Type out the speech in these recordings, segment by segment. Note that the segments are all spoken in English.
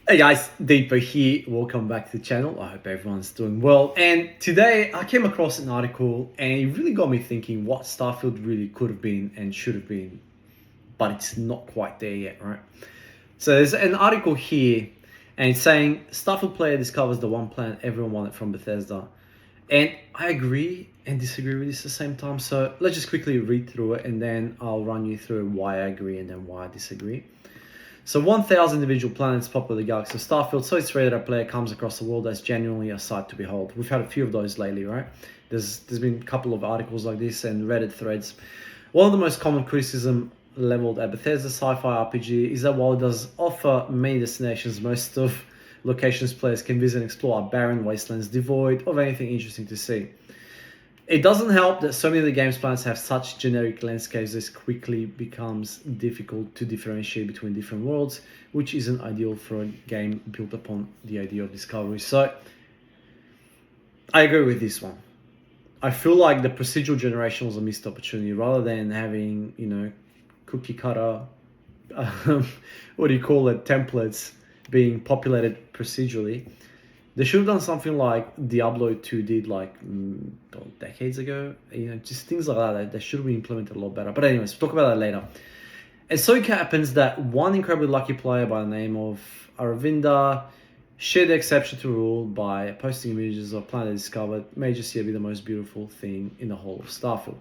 Hey guys, DeanPo here. Welcome back to the channel. I hope everyone's doing well. And today I came across an article and it really got me thinking what Starfield really could have been and should have been, but it's not quite there yet, right? So there's an article here and it's saying Starfield player discovers the one planet everyone wanted from Bethesda. And I agree and disagree with this at the same time. So let's just quickly read through it and then I'll run you through why I agree and then why I disagree. So 1,000 individual planets populate the galaxy of Starfield, so it's rare that a player comes across the world that's genuinely a sight to behold. We've had a few of those lately, right? There's been a couple of articles like this and Reddit threads. One of the most common criticism leveled at Bethesda sci-fi RPG is that while it does offer many destinations, most of locations players can visit and explore are barren wastelands devoid of anything interesting to see. It doesn't help that so many of the game's planets have such generic landscapes that it quickly becomes difficult to differentiate between different worlds, which isn't ideal for a game built upon the idea of discovery. So, I agree with this one. I feel like the procedural generation was a missed opportunity rather than having, cookie cutter, what do you call it, templates being populated procedurally. They should have done something like Diablo 2 did decades ago. Just things like that. They should have been implemented a lot better. But anyways, we'll talk about that later. And so it happens that one incredibly lucky player by the name of Aravinda shared the exception to rule by posting images of planet discovered may just yet be the most beautiful thing in the whole of Starfield.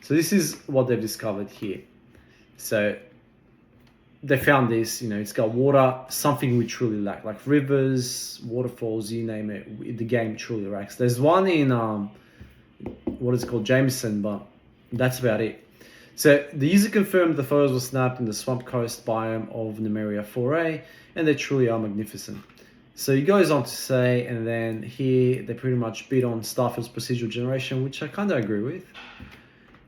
So this is what they've discovered here. So they found this, it's got water, something we truly lack, like rivers, waterfalls, you name it, the game truly lacks. There's one in, what is it called, Jameson, but that's about it. So the user confirmed the photos were snapped in the swamp coast biome of Numeria 4A, and they truly are magnificent. So he goes on to say, and then here they pretty much beat on Starfield's procedural generation, which I kind of agree with.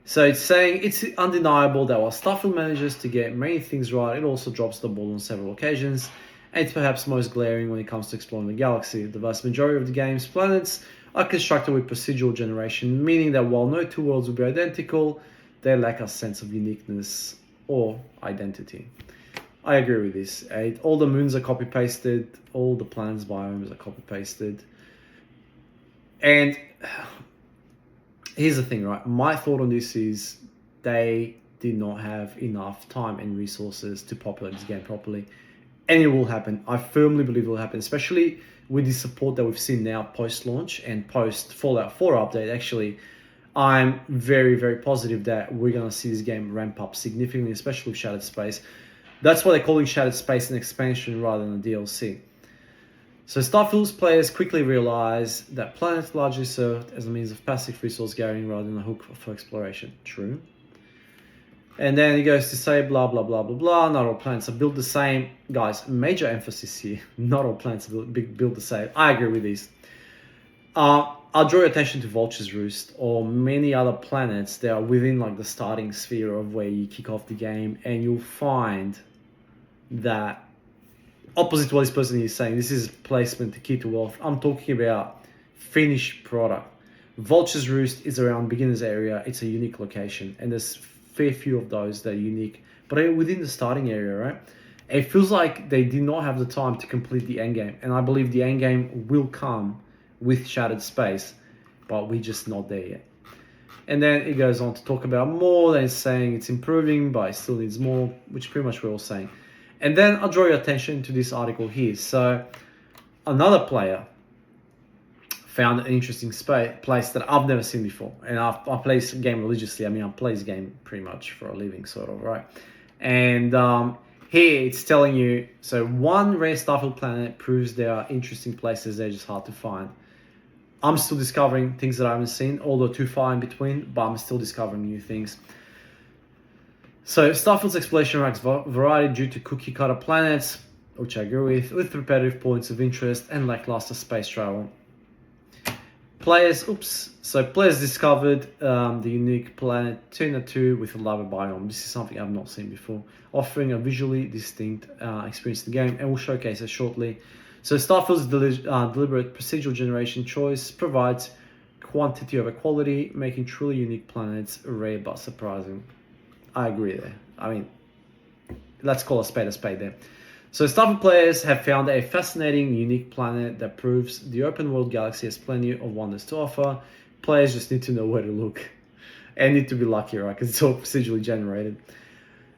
So it's saying it's undeniable that while Starfield manages to get many things right, it also drops the ball on several occasions, and it's perhaps most glaring when it comes to exploring the galaxy. The vast majority of the game's planets are constructed with procedural generation, meaning that while no two worlds will be identical, they lack a sense of uniqueness or identity. I agree with this. All the moons are copy-pasted, all the planets' biomes are copy-pasted, and here's the thing, right? My thought on this is they did not have enough time and resources to populate this game properly. And it will happen. I firmly believe it will happen, especially with the support that we've seen now post-launch and post-Fallout 4 update. Actually, I'm very, very positive that we're going to see this game ramp up significantly, especially with Shattered Space. That's why they're calling Shattered Space an expansion rather than a DLC. So Starfield's players quickly realize that planets largely served as a means of passive resource gathering rather than a hook for exploration. True. And then he goes to say blah, blah, blah, blah, blah. Not all planets are built the same. Guys, major emphasis here. Not all planets are built the same. I agree with this. I'll draw your attention to Vulture's Roost or many other planets that are within the starting sphere of where you kick off the game, and you'll find that opposite to what this person is saying, this is placement to key to wealth. I'm talking about finished product. Vulture's Roost is around beginner's area. It's a unique location, and there's fair few of those that are unique, but within the starting area, right? It feels like they did not have the time to complete the end game, and I believe the end game will come with Shattered Space, but we're just not there yet. And then it goes on to talk about more, than saying it's improving, but it still needs more, which pretty much we're all saying. And then I'll draw your attention to this article here. So another player found an interesting place that I've never seen before. And I play this game religiously. I mean, I play this game pretty much for a living, sort of, right? And here it's telling you, so one rare Starfield planet proves there are interesting places. They're just hard to find. I'm still discovering things that I haven't seen, although too far in between, but I'm still discovering new things. So Starfield's exploration lacks variety due to cookie-cutter planets, which I agree with repetitive points of interest and lackluster space travel. Players discovered the unique planet Tuna 2 with a lava biome. This is something I've not seen before, offering a visually distinct experience in the game, and we'll showcase it shortly. So Starfield's deliberate procedural generation choice provides quantity over quality, making truly unique planets rare but surprising. I agree there. I mean, let's call a spade there. So Starfield players have found a fascinating, unique planet that proves the open world galaxy has plenty of wonders to offer. Players just need to know where to look and need to be lucky, right? Because it's all procedurally generated.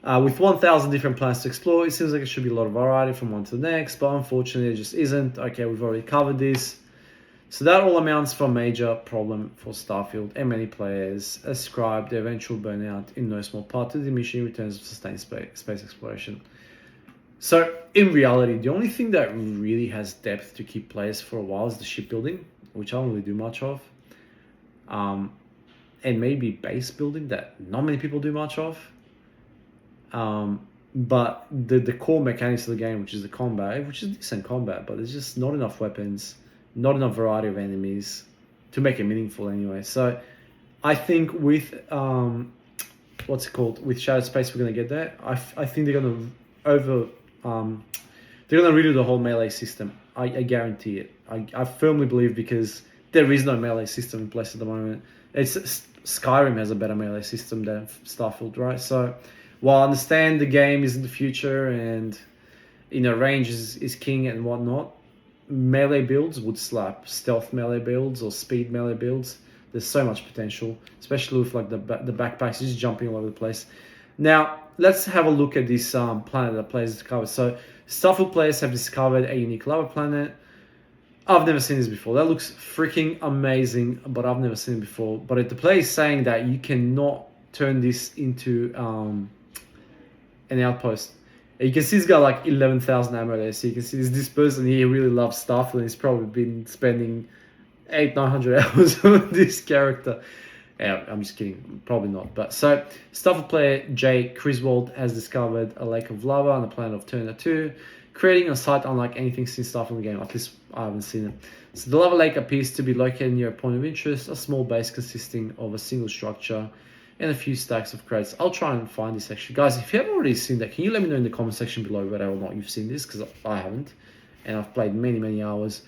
With 1,000 different planets to explore, it seems like it should be a lot of variety from one to the next, but unfortunately, it just isn't. Okay, we've already covered this. So that all amounts for a major problem for Starfield, and many players ascribe the eventual burnout in no small part to diminishing returns of sustained space exploration. So in reality, the only thing that really has depth to keep players for a while is the shipbuilding, which I don't really do much of, and maybe base building that not many people do much of. But the core mechanics of the game, which is the combat, which is decent combat, but there's just not enough weapons, not enough variety of enemies to make it meaningful anyway. So I think with what's it called, with Shadow Space, we're gonna get there. I think they're gonna they're gonna redo the whole melee system. I guarantee it. I firmly believe, because there is no melee system in place at the moment. Skyrim has a better melee system than Starfield, right? So while I understand the game is in the future and range is king and whatnot, melee builds would slap. Stealth melee builds or speed melee builds. There's so much potential, especially with like the backpacks just jumping all over the place. Now let's have a look at this planet that players discovered. So Starfield players have discovered a unique lava planet. I've never seen this before. That looks freaking amazing, but I've never seen it before. But the player is saying that you cannot turn this into an outpost. You can see he's got like 11,000 ammo there. So you can see this person here really loves Starfield, and he's probably been spending 900 hours on this character. Yeah, I'm just kidding. Probably not. But so Starfield player Jay Griswold has discovered a lake of lava on the planet of Turner 2, creating a site unlike anything since Starfield in the game. At least I haven't seen it. So the lava lake appears to be located near a point of interest, a small base consisting of a single structure and a few stacks of crates. I'll try and find this actually. Guys, if you haven't already seen that, can you let me know in the comment section below whether or not you've seen this, because I haven't, and I've played many hours.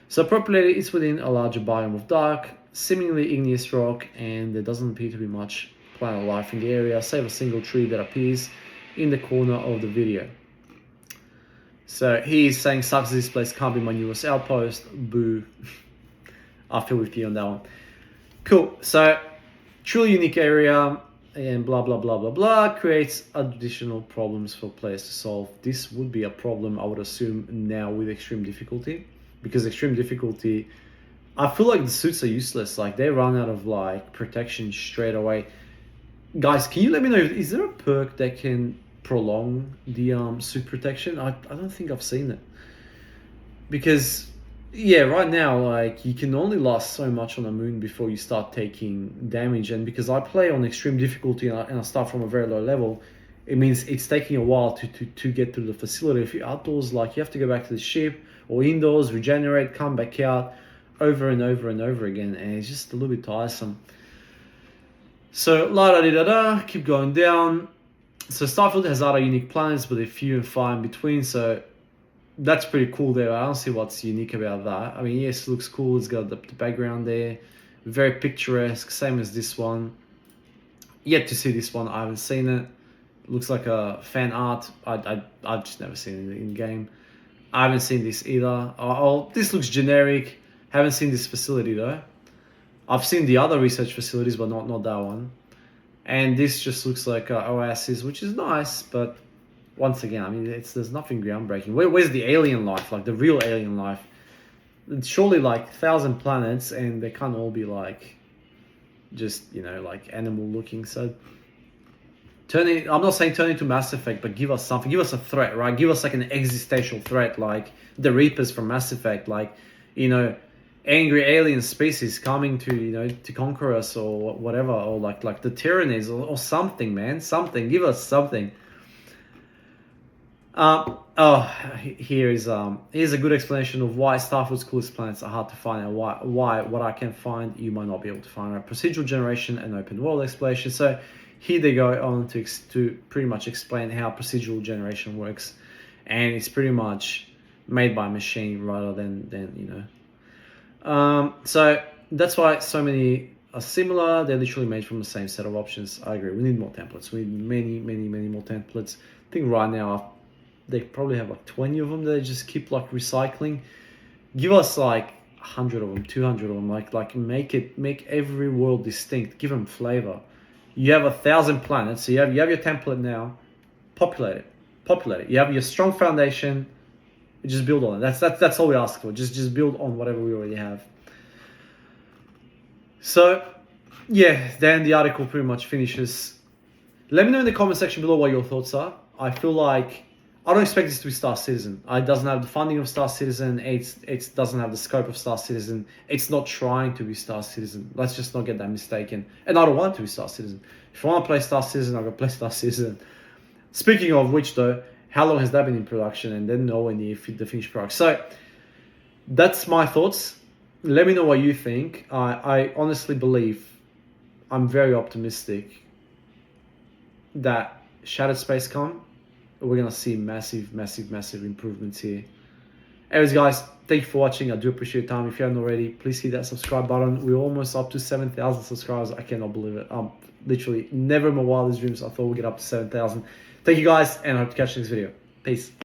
So appropriately, it's within a larger biome of dark, seemingly igneous rock, and there doesn't appear to be much planet life in the area, save a single tree that appears in the corner of the video. So he's saying, sucks, this place can't be my newest outpost. Boo. I feel with you on that one. Cool. So truly unique area and blah blah blah blah blah creates additional problems for players to solve. This would be a problem, I would assume, now with extreme difficulty, because extreme difficulty, I feel like the suits are useless. Like they run out of like protection straight away. Guys, can you let me know, is there a perk that can prolong the suit protection? I don't think I've seen it, because yeah, right now, like, you can only last so much on the moon before you start taking damage. And because I play on extreme difficulty and I start from a very low level, it means it's taking a while to get to the facility. If you're outdoors, like, you have to go back to the ship, or indoors, regenerate, come back out over and over and over again, and it's just a little bit tiresome. So la-da-di-da-da, keep going down. So Starfield has other unique planets, but they're few and far in between, so that's pretty cool there. I don't see what's unique about that. I mean, yes, it looks cool. It's got the background there. Very picturesque, same as this one. Yet to see this one. I haven't seen it. Looks like a fan art. I've just never seen it in game. I haven't seen this either. This looks generic. Haven't seen this facility though. I've seen the other research facilities, but not that one. And this just looks like a oasis, which is nice, but once again, I mean, there's nothing groundbreaking. Where's the alien life, like the real alien life? It's surely like 1,000 planets, and they can't all be like, just, like animal looking. So I'm not saying turn into Mass Effect, but give us something. Give us a threat, right? Give us like an existential threat, like the Reapers from Mass Effect, like, angry alien species coming to, to conquer us or whatever, or like the Tyrannies or something, man. Something. Give us something. Here's a good explanation of why Starfield's coolest planets are hard to find, and why what I can find you might not be able to find. Right? Procedural generation and open world exploration. So here they go on to pretty much explain how procedural generation works, and it's pretty much made by machine rather than. So that's why so many are similar. They're literally made from the same set of options. I agree. We need more templates. We need many more templates. I think right now they probably have like 20 of them that they just keep like recycling. Give us like 100 of them, 200 of them, like make every world distinct, give them flavor. You have 1,000 planets, so you have your template now, populate it. You have your strong foundation, just build on it. That's all we ask for. Just build on whatever we already have. So yeah, then the article pretty much finishes. Let me know in the comment section below what your thoughts are. I feel like I don't expect this to be Star Citizen. It doesn't have the funding of Star Citizen. It doesn't have the scope of Star Citizen. It's not trying to be Star Citizen. Let's just not get that mistaken. And I don't want it to be Star Citizen. If I want to play Star Citizen, I'm gonna play Star Citizen. Speaking of which, though, how long has that been in production? And then nowhere near the finished product. So that's my thoughts. Let me know what you think. I honestly believe, I'm very optimistic that Shattered Space Con, we're gonna see massive improvements here. Anyways, guys, thank you for watching. I do appreciate your time. If you haven't already, please hit that subscribe button. We're almost up to 7,000 subscribers. I cannot believe it. Literally never in my wildest dreams I thought we'd get up to 7,000. Thank you guys, and I hope to catch you in this video. Peace.